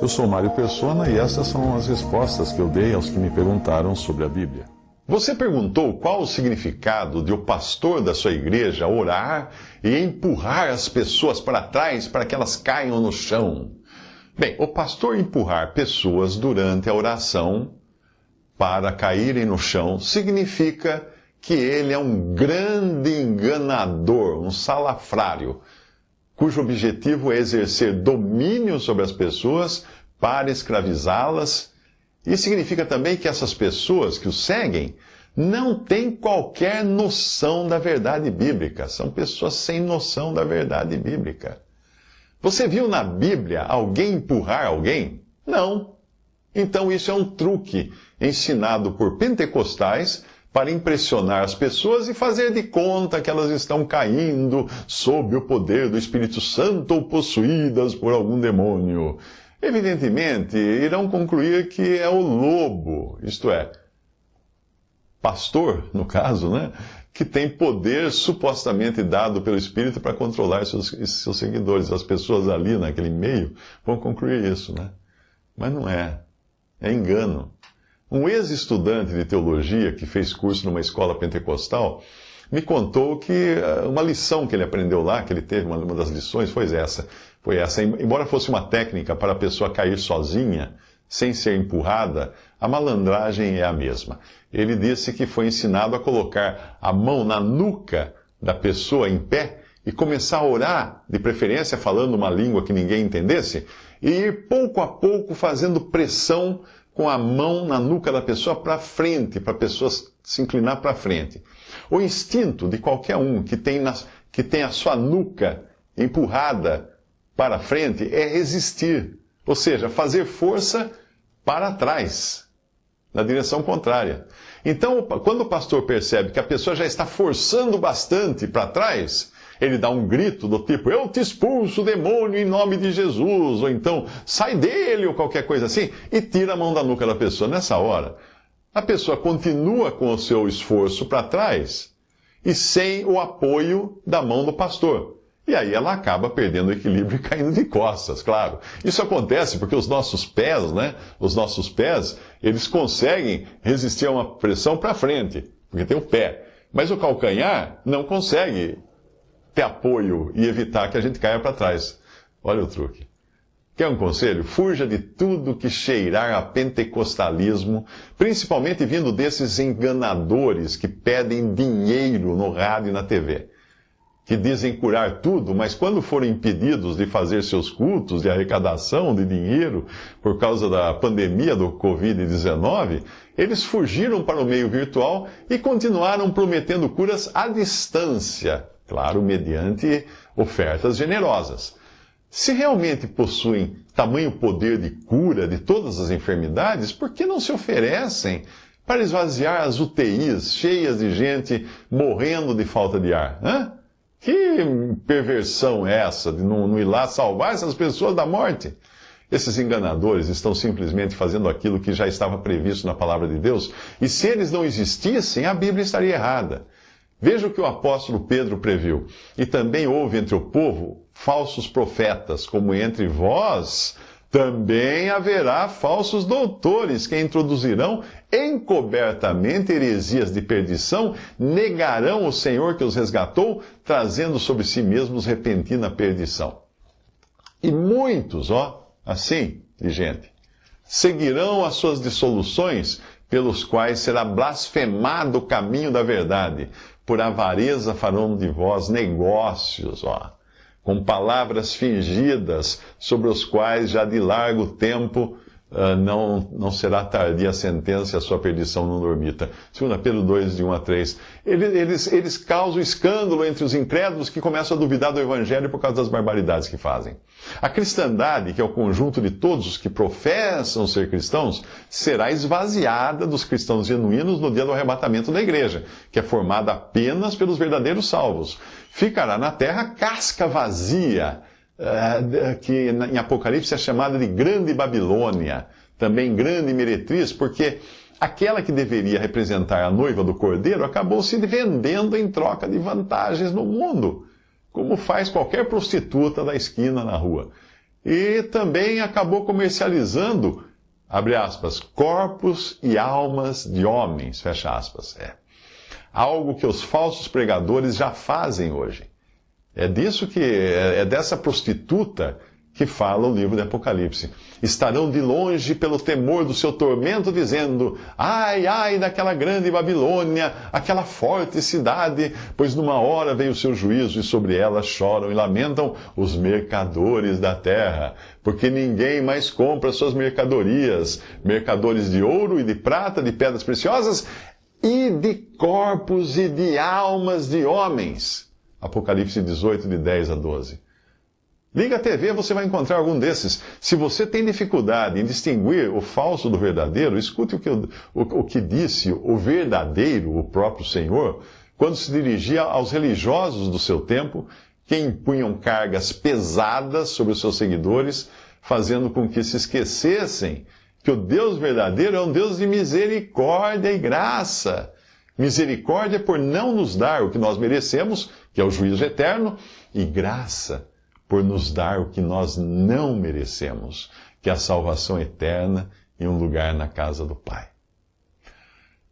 Eu sou Mário Persona e essas são as respostas que eu dei aos que me perguntaram sobre a Bíblia. Você perguntou qual o significado de o pastor da sua igreja orar e empurrar as pessoas para trás para que elas caiam no chão. Bem, o pastor empurrar pessoas durante a oração para caírem no chão significa que ele é um grande enganador, um salafrário, cujo objetivo é exercer domínio sobre as pessoas para escravizá-las. E significa também que essas pessoas que o seguem não têm qualquer noção da verdade bíblica. São pessoas sem noção da verdade bíblica. Você viu na Bíblia alguém empurrar alguém? Não. Então isso é um truque ensinado por pentecostais para impressionar as pessoas e fazer de conta que elas estão caindo sob o poder do Espírito Santo ou possuídas por algum demônio. Evidentemente, irão concluir que é o lobo, isto é, pastor, no caso, né, que tem poder supostamente dado pelo Espírito para controlar seus seguidores. As pessoas ali naquele meio vão concluir isso, né? Mas não é. É engano. Um ex-estudante de teologia que fez curso numa escola pentecostal me contou que uma lição que ele aprendeu lá, que ele teve, uma das lições, foi essa. Embora fosse uma técnica para a pessoa cair sozinha, sem ser empurrada, a malandragem é a mesma. Ele disse que foi ensinado a colocar a mão na nuca da pessoa em pé e começar a orar, de preferência falando uma língua que ninguém entendesse, e ir pouco a pouco fazendo pressão com a mão na nuca da pessoa para frente, para a pessoa se inclinar para frente. O instinto de qualquer um que tem a sua nuca empurrada para frente é resistir, ou seja, fazer força para trás, na direção contrária. Então, quando o pastor percebe que a pessoa já está forçando bastante para trás, ele dá um grito do tipo, eu te expulso, demônio, em nome de Jesus, ou então, sai dele, ou qualquer coisa assim, e tira a mão da nuca da pessoa. Nessa hora, a pessoa continua com o seu esforço para trás e sem o apoio da mão do pastor. E aí ela acaba perdendo o equilíbrio e caindo de costas, claro. Isso acontece porque os nossos pés, eles conseguem resistir a uma pressão para frente, porque tem o pé. Mas o calcanhar não consegue ter apoio e evitar que a gente caia para trás. Olha o truque. Quer um conselho? Fuja de tudo que cheirar a pentecostalismo, principalmente vindo desses enganadores que pedem dinheiro no rádio e na TV. Que dizem curar tudo, mas quando forem impedidos de fazer seus cultos de arrecadação de dinheiro por causa da pandemia do Covid-19, eles fugiram para o meio virtual e continuaram prometendo curas à distância, claro, mediante ofertas generosas. Se realmente possuem tamanho poder de cura de todas as enfermidades, por que não se oferecem para esvaziar as UTIs cheias de gente morrendo de falta de ar? Que perversão é essa de não ir lá salvar essas pessoas da morte? Esses enganadores estão simplesmente fazendo aquilo que já estava previsto na palavra de Deus, e se eles não existissem, a Bíblia estaria errada. Veja o que o apóstolo Pedro previu. E também houve entre o povo falsos profetas, como entre vós também haverá falsos doutores que introduzirão encobertamente heresias de perdição, negarão o Senhor que os resgatou, trazendo sobre si mesmos repentina perdição. E muitos, assim, de gente, seguirão as suas dissoluções, pelos quais será blasfemado o caminho da verdade. Por avareza farão de vós negócios, com palavras fingidas, sobre os quais já de largo tempo não será tardia a sentença e a sua perdição não dormita. 2 Pedro 2, de 1 a 3. Eles causam escândalo entre os incrédulos que começam a duvidar do Evangelho por causa das barbaridades que fazem. A cristandade, que é o conjunto de todos os que professam ser cristãos, será esvaziada dos cristãos genuínos no dia do arrebatamento da igreja, que é formada apenas pelos verdadeiros salvos. Ficará na terra casca vazia, que em Apocalipse é chamada de Grande Babilônia, também grande meretriz, porque aquela que deveria representar a noiva do Cordeiro acabou se vendendo em troca de vantagens no mundo, como faz qualquer prostituta da esquina na rua. e também acabou comercializando, abre aspas, corpos e almas de homens, fecha aspas. Algo que os falsos pregadores já fazem hoje. É dessa prostituta que fala o livro de Apocalipse. Estarão de longe pelo temor do seu tormento, dizendo: ai, ai daquela grande Babilônia, aquela forte cidade, pois numa hora veio o seu juízo e sobre ela choram e lamentam os mercadores da terra, porque ninguém mais compra suas mercadorias, mercadores de ouro e de prata, de pedras preciosas e de corpos e de almas de homens. Apocalipse 18, de 10 a 12. Liga a TV, você vai encontrar algum desses. Se você tem dificuldade em distinguir o falso do verdadeiro, escute o que disse o verdadeiro, o próprio Senhor, quando se dirigia aos religiosos do seu tempo, que impunham cargas pesadas sobre os seus seguidores, fazendo com que se esquecessem que o Deus verdadeiro é um Deus de misericórdia e graça. Misericórdia por não nos dar o que nós merecemos, que é o juízo eterno, e graça por nos dar o que nós não merecemos, que é a salvação eterna e um lugar na casa do Pai.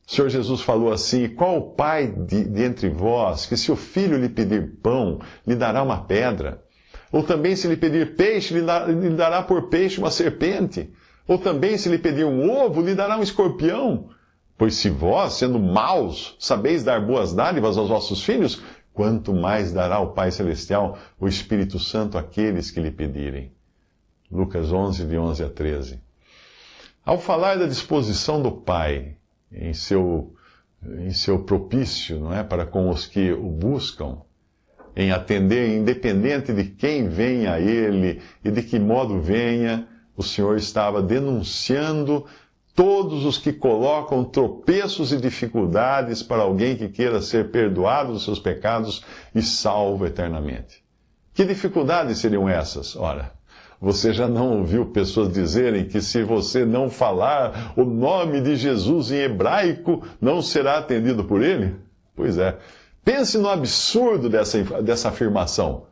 O Senhor Jesus falou assim: qual o pai de entre vós, que se o filho lhe pedir pão, lhe dará uma pedra? Ou também se lhe pedir peixe, lhe dará por peixe uma serpente? Ou também se lhe pedir um ovo, lhe dará um escorpião? Pois se vós, sendo maus, sabeis dar boas dádivas aos vossos filhos, quanto mais dará o Pai Celestial o Espírito Santo àqueles que lhe pedirem. Lucas 11, de 11 a 13. Ao falar da disposição do Pai em seu propício, não é, para com os que o buscam, em atender, independente de quem venha a Ele e de que modo venha, o Senhor estava denunciando todos os que colocam tropeços e dificuldades para alguém que queira ser perdoado dos seus pecados e salvo eternamente. Que dificuldades seriam essas? Ora, você já não ouviu pessoas dizerem que se você não falar o nome de Jesus em hebraico, não será atendido por ele? Pois é. Pense no absurdo dessa afirmação.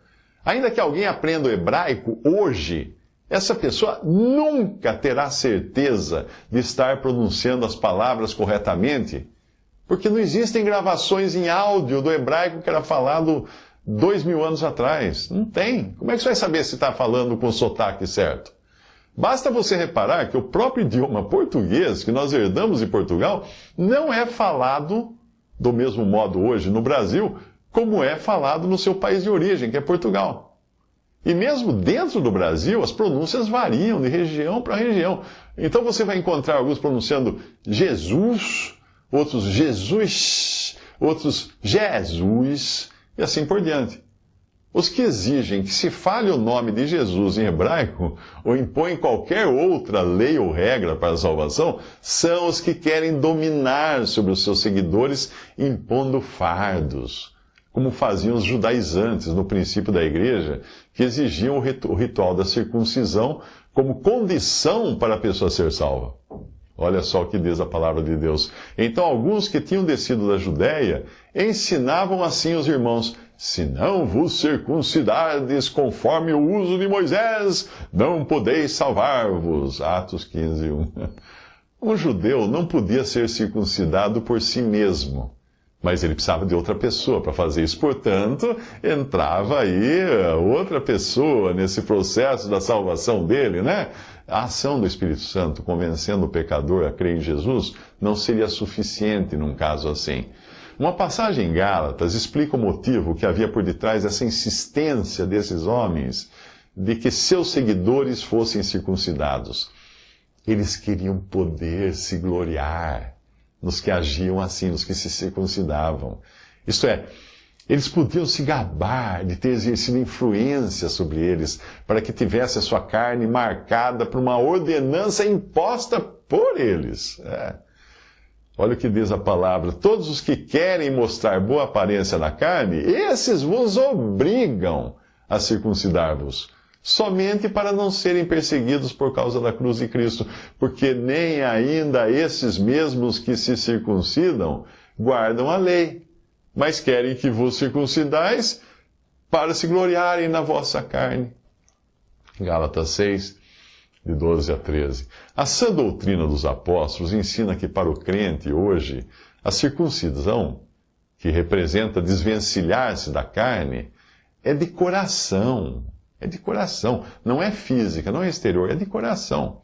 Ainda que alguém aprenda o hebraico hoje, essa pessoa nunca terá certeza de estar pronunciando as palavras corretamente, porque não existem gravações em áudio do hebraico que era falado 2000 anos atrás. Não tem. Como é que você vai saber se está falando com o sotaque certo? Basta você reparar que o próprio idioma português, que nós herdamos de Portugal, não é falado do mesmo modo hoje no Brasil, como é falado no seu país de origem, que é Portugal. E mesmo dentro do Brasil, as pronúncias variam de região para região. Então você vai encontrar alguns pronunciando Jesus, outros Jesus, outros Jesus, e assim por diante. Os que exigem que se fale o nome de Jesus em hebraico, ou impõem qualquer outra lei ou regra para a salvação, são os que querem dominar sobre os seus seguidores, impondo fardos, como faziam os judaizantes no princípio da igreja, que exigiam o ritual da circuncisão como condição para a pessoa ser salva. Olha só o que diz a palavra de Deus. Então alguns que tinham descido da Judéia ensinavam assim os irmãos: se não vos circuncidardes conforme o uso de Moisés, não podeis salvar-vos. Atos 15, 1. Um judeu não podia ser circuncidado por si mesmo, mas ele precisava de outra pessoa para fazer isso. Portanto, entrava aí outra pessoa nesse processo da salvação dele, né? A ação do Espírito Santo convencendo o pecador a crer em Jesus não seria suficiente num caso assim. Uma passagem em Gálatas explica o motivo que havia por detrás dessa insistência desses homens de que seus seguidores fossem circuncidados. Eles queriam poder se gloriar nos que agiam assim, nos que se circuncidavam. Isto é, eles podiam se gabar de ter exercido influência sobre eles, para que tivesse a sua carne marcada por uma ordenança imposta por eles. Olha o que diz a palavra: todos os que querem mostrar boa aparência na carne, esses vos obrigam a circuncidar-vos, somente para não serem perseguidos por causa da cruz de Cristo, porque nem ainda esses mesmos que se circuncidam guardam a lei, mas querem que vos circuncidais para se gloriarem na vossa carne. Gálatas 6, de 12 a 13. A sã doutrina dos apóstolos ensina que para o crente hoje, a circuncisão, que representa desvencilhar-se da carne, é de coração. É de coração. Não é física, não é exterior, é de coração.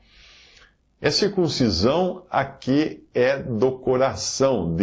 É circuncisão a que é do coração,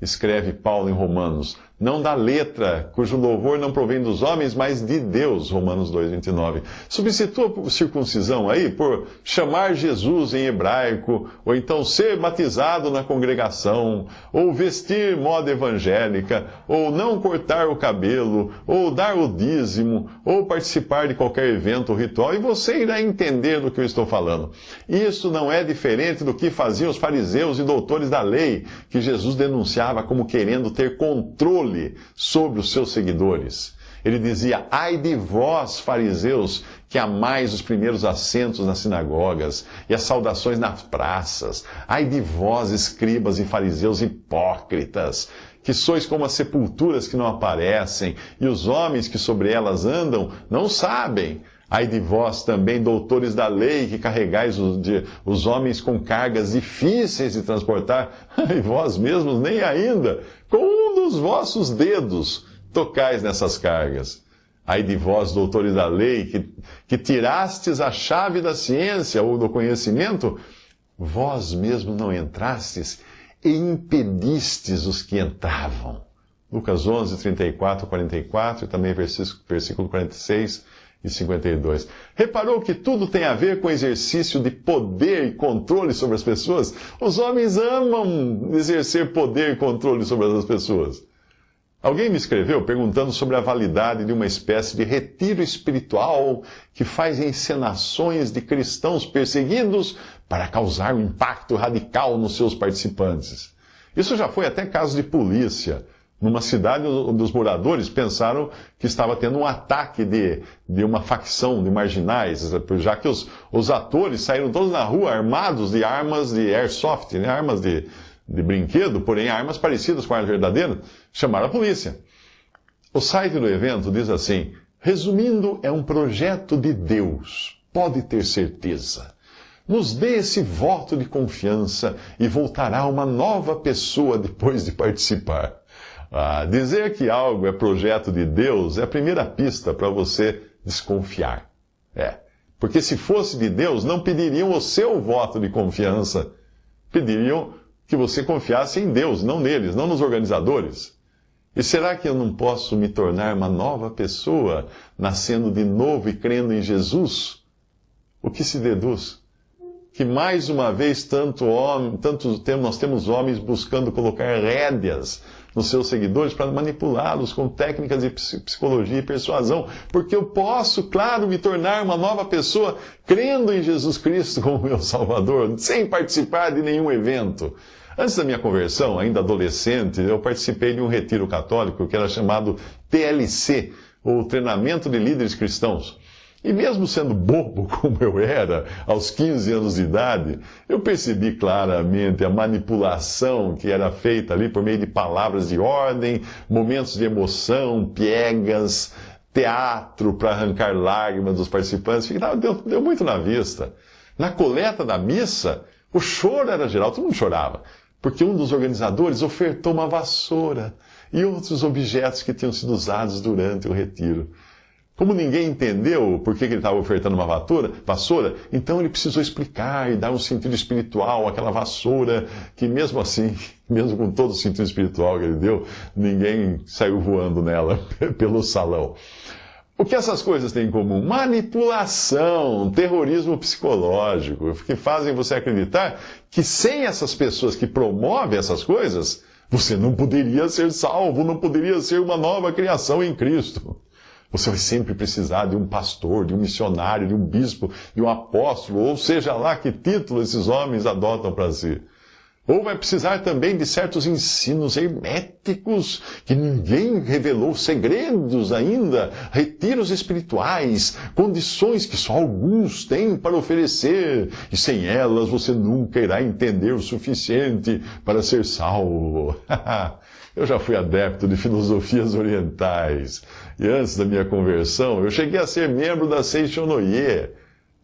escreve Paulo em Romanos. Não da letra, cujo louvor não provém dos homens, mas de Deus, Romanos 2,29. Substitua a circuncisão aí por chamar Jesus em hebraico, ou então ser batizado na congregação, ou vestir moda evangélica, ou não cortar o cabelo, ou dar o dízimo, ou participar de qualquer evento ou ritual, e você irá entender do que eu estou falando. Isso não é diferente do que faziam os fariseus e doutores da lei, que Jesus denunciava como querendo ter controle sobre os seus seguidores. Ele dizia: ai de vós, fariseus, que amais os primeiros assentos nas sinagogas e as saudações nas praças. Ai de vós, escribas e fariseus hipócritas, que sois como as sepulturas que não aparecem, e os homens que sobre elas andam não sabem. Ai de vós também, doutores da lei, que carregais os homens com cargas difíceis de transportar, e vós mesmos nem ainda, com um dos vossos dedos, tocais nessas cargas. Ai de vós, doutores da lei, que tirastes a chave da ciência ou do conhecimento, vós mesmos não entrastes e impedistes os que entravam. Lucas 11, 34, 44 e também versículo 46 e 52. Reparou que tudo tem a ver com exercício de poder e controle sobre as pessoas? Os homens amam exercer poder e controle sobre as pessoas. Alguém me escreveu perguntando sobre a validade de uma espécie de retiro espiritual que faz encenações de cristãos perseguidos para causar um impacto radical nos seus participantes. Isso já foi até caso de polícia. Numa cidade onde os moradores pensaram que estava tendo um ataque de uma facção de marginais, já que os atores saíram todos na rua armados de armas de airsoft, né? Armas de brinquedo, porém armas parecidas com armas verdadeiras, chamaram a polícia. O site do evento diz assim: resumindo, é um projeto de Deus, pode ter certeza. Nos dê esse voto de confiança e voltará uma nova pessoa depois de participar. Dizer que algo é projeto de Deus é a primeira pista para você desconfiar. Porque se fosse de Deus, não pediriam o seu voto de confiança. Pediriam que você confiasse em Deus, não neles, não nos organizadores. E será que eu não posso me tornar uma nova pessoa, nascendo de novo e crendo em Jesus? O que se deduz? Que mais uma vez nós temos homens buscando colocar rédeas nos seus seguidores para manipulá-los com técnicas de psicologia e persuasão. Porque eu posso, claro, me tornar uma nova pessoa crendo em Jesus Cristo como meu Salvador, sem participar de nenhum evento. Antes da minha conversão, ainda adolescente, eu participei de um retiro católico que era chamado TLC, ou Treinamento de Líderes Cristãos. E mesmo sendo bobo como eu era, aos 15 anos de idade, eu percebi claramente a manipulação que era feita ali por meio de palavras de ordem, momentos de emoção, piegas, teatro para arrancar lágrimas dos participantes. Deu muito na vista. Na coleta da missa, o choro era geral, todo mundo chorava, porque um dos organizadores ofertou uma vassoura e outros objetos que tinham sido usados durante o retiro. Como ninguém entendeu por que ele estava ofertando uma vassoura, então ele precisou explicar e dar um sentido espiritual àquela vassoura, que mesmo assim, mesmo com todo o sentido espiritual que ele deu, ninguém saiu voando nela pelo salão. O que essas coisas têm em comum? Manipulação, terrorismo psicológico, que fazem você acreditar que sem essas pessoas que promovem essas coisas, você não poderia ser salvo, não poderia ser uma nova criação em Cristo. Você vai sempre precisar de um pastor, de um missionário, de um bispo, de um apóstolo, ou seja lá que título esses homens adotam para si. Ou vai precisar também de certos ensinos herméticos, que ninguém revelou, segredos ainda, retiros espirituais, condições que só alguns têm para oferecer, e sem elas você nunca irá entender o suficiente para ser salvo. Eu já fui adepto de filosofias orientais. E antes da minha conversão, eu cheguei a ser membro da Seishonoye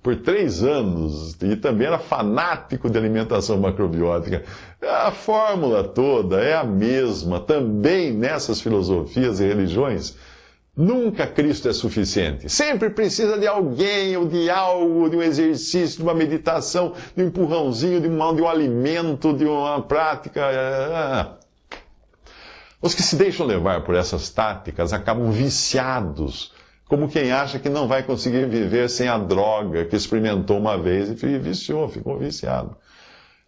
por 3 anos. E também era fanático de alimentação macrobiótica. A fórmula toda é a mesma, também nessas filosofias e religiões. Nunca Cristo é suficiente. Sempre precisa de alguém, ou de algo, de um exercício, de uma meditação, de um empurrãozinho, de um alimento, de uma prática. Os que se deixam levar por essas táticas acabam viciados, como quem acha que não vai conseguir viver sem a droga que experimentou uma vez e viciou, ficou viciado.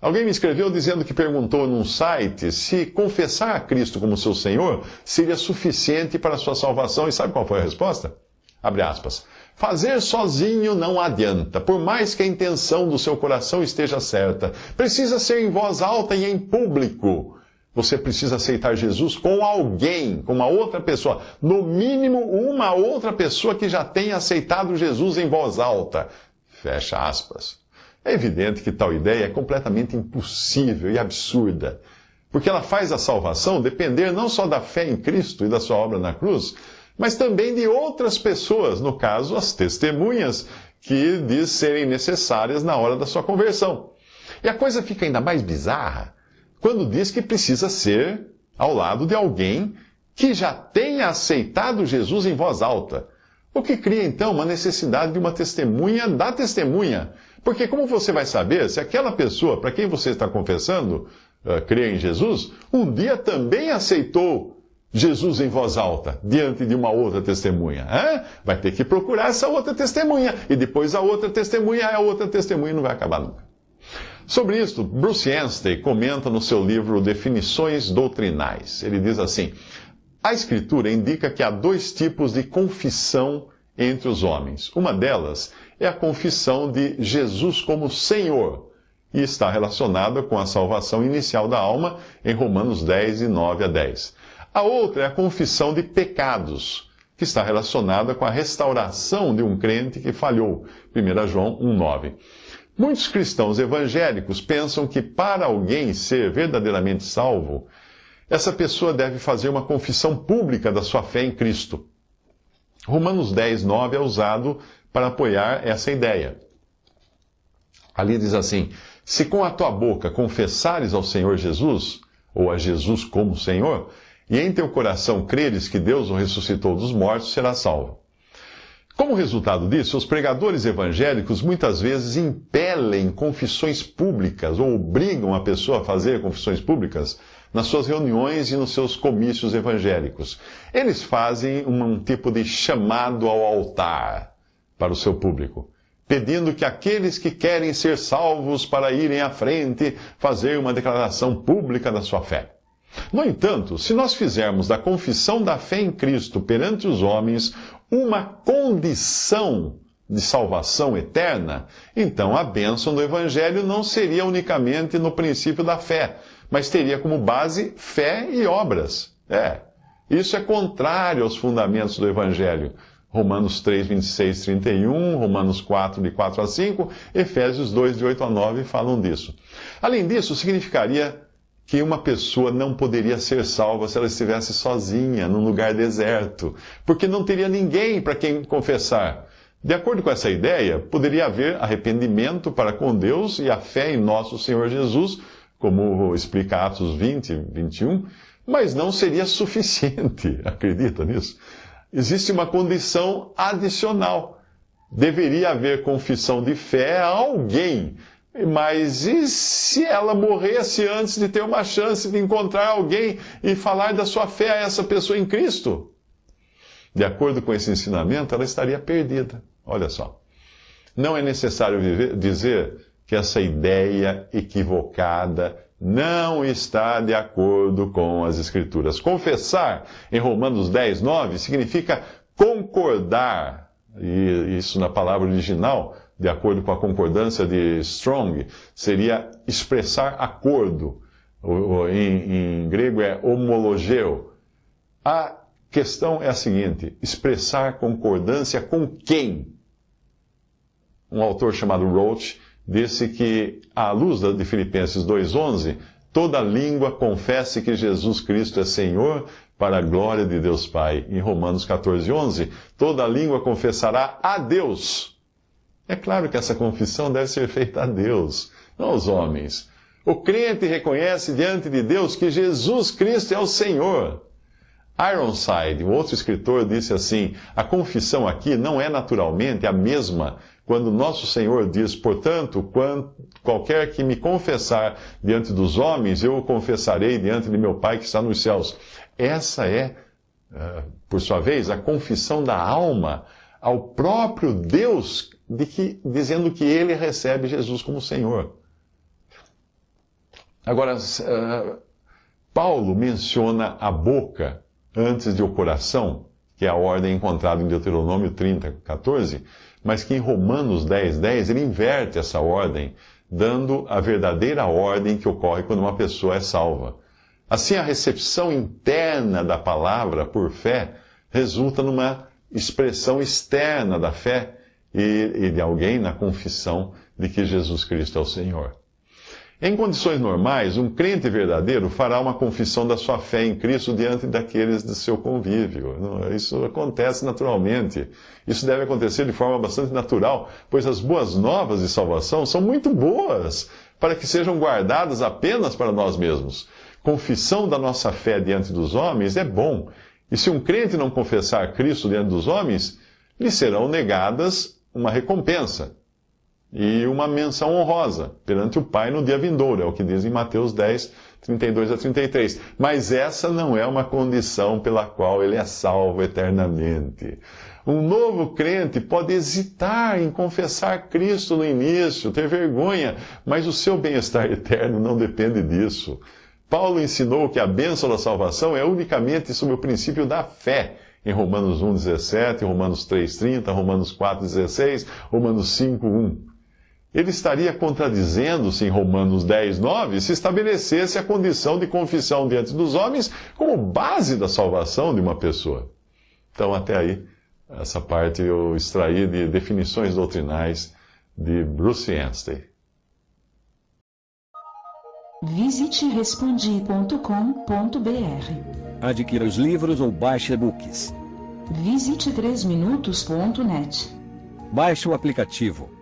Alguém me escreveu dizendo que perguntou num site se confessar a Cristo como seu Senhor seria suficiente para a sua salvação. E sabe qual foi a resposta? Abre aspas. Fazer sozinho não adianta, por mais que a intenção do seu coração esteja certa. Precisa ser em voz alta e em público. Você precisa aceitar Jesus com alguém, com uma outra pessoa. No mínimo, uma outra pessoa que já tenha aceitado Jesus em voz alta. Fecha aspas. É evidente que tal ideia é completamente impossível e absurda, porque ela faz a salvação depender não só da fé em Cristo e da sua obra na cruz, mas também de outras pessoas, no caso, as testemunhas, que diz serem necessárias na hora da sua conversão. E a coisa fica ainda mais bizarra quando diz que precisa ser ao lado de alguém que já tenha aceitado Jesus em voz alta. O que cria, então, uma necessidade de uma testemunha da testemunha. Porque como você vai saber se aquela pessoa para quem você está confessando, crê em Jesus, um dia também aceitou Jesus em voz alta, diante de uma outra testemunha? Vai ter que procurar essa outra testemunha, e depois a outra testemunha, e não vai acabar nunca. Sobre isso, Bruce Anstey comenta no seu livro Definições Doutrinais. Ele diz assim: a Escritura indica que há 2 tipos de confissão entre os homens. Uma delas é a confissão de Jesus como Senhor, e está relacionada com a salvação inicial da alma, em Romanos 10, de 9 a 10. A outra é a confissão de pecados, que está relacionada com a restauração de um crente que falhou, 1 João 1, 9. Muitos cristãos evangélicos pensam que para alguém ser verdadeiramente salvo, essa pessoa deve fazer uma confissão pública da sua fé em Cristo. Romanos 10, 9 é usado para apoiar essa ideia. Ali diz assim: se com a tua boca confessares ao Senhor Jesus, ou a Jesus como Senhor, e em teu coração creres que Deus o ressuscitou dos mortos, serás salvo. Como resultado disso, os pregadores evangélicos muitas vezes impelem confissões públicas, ou obrigam a pessoa a fazer confissões públicas nas suas reuniões e nos seus comícios evangélicos. Eles fazem um tipo de chamado ao altar para o seu público, pedindo que aqueles que querem ser salvos para irem à frente fazer uma declaração pública da sua fé. No entanto, se nós fizermos da confissão da fé em Cristo perante os homens uma condição de salvação eterna, então a bênção do Evangelho não seria unicamente no princípio da fé, mas teria como base fé e obras. Isso é contrário aos fundamentos do Evangelho. Romanos 3, 26, 31, Romanos 4, de 4 a 5, Efésios 2, de 8 a 9 falam disso. Além disso, significaria que uma pessoa não poderia ser salva se ela estivesse sozinha, num lugar deserto, porque não teria ninguém para quem confessar. De acordo com essa ideia, poderia haver arrependimento para com Deus e a fé em nosso Senhor Jesus, como explica Atos 20, 21, mas não seria suficiente. Acredita nisso? Existe uma condição adicional. Deveria haver confissão de fé a alguém. Mas e se ela morresse antes de ter uma chance de encontrar alguém e falar da sua fé a essa pessoa em Cristo? De acordo com esse ensinamento, ela estaria perdida. Olha só. Não é necessário dizer que essa ideia equivocada não está de acordo com as Escrituras. Confessar, em Romanos 10, 9, significa concordar. E isso na palavra original, de acordo com a concordância de Strong, seria expressar acordo. Em grego é homologeo. A questão é a seguinte: expressar concordância com quem? Um autor chamado Roach disse que, à luz de Filipenses 2,11, toda língua confesse que Jesus Cristo é Senhor, para a glória de Deus Pai. Em Romanos 14:11, toda língua confessará a Deus. É claro que essa confissão deve ser feita a Deus, não aos homens. O crente reconhece diante de Deus que Jesus Cristo é o Senhor. Ironside, um outro escritor, disse assim: a confissão aqui não é naturalmente a mesma quando nosso Senhor diz, portanto, qualquer que me confessar diante dos homens, eu o confessarei diante de meu Pai que está nos céus. Essa é, por sua vez, a confissão da alma ao próprio Deus, dizendo que ele recebe Jesus como Senhor. Agora, Paulo menciona a boca antes de o coração, que é a ordem encontrada em Deuteronômio 30:14, mas que em Romanos 10:10 ele inverte essa ordem, dando a verdadeira ordem que ocorre quando uma pessoa é salva. Assim, a recepção interna da palavra por fé resulta numa expressão externa da fé e de alguém na confissão de que Jesus Cristo é o Senhor. Em condições normais, um crente verdadeiro fará uma confissão da sua fé em Cristo diante daqueles do seu convívio. Isso acontece naturalmente. Isso deve acontecer de forma bastante natural, pois as boas novas de salvação são muito boas para que sejam guardadas apenas para nós mesmos. Confissão da nossa fé diante dos homens é bom. E se um crente não confessar Cristo diante dos homens, lhe serão negadas uma recompensa e uma menção honrosa perante o Pai no dia vindouro, é o que diz em Mateus 10:32-33. Mas essa não é uma condição pela qual ele é salvo eternamente. Um novo crente pode hesitar em confessar Cristo no início, ter vergonha, mas o seu bem-estar eterno não depende disso. Paulo ensinou que a bênção da salvação é unicamente sob o princípio da fé, em Romanos 1:17, Romanos 3:30, Romanos 4:16, Romanos 5:1. Ele estaria contradizendo-se em Romanos 10:9 se estabelecesse a condição de confissão diante dos homens como base da salvação de uma pessoa. Então, até aí, essa parte eu extraí de definições doutrinais de Bruce Anstey. Visite respondi.com.br. Adquira os livros ou baixe e-books. Visite 3minutos.net. Baixe o aplicativo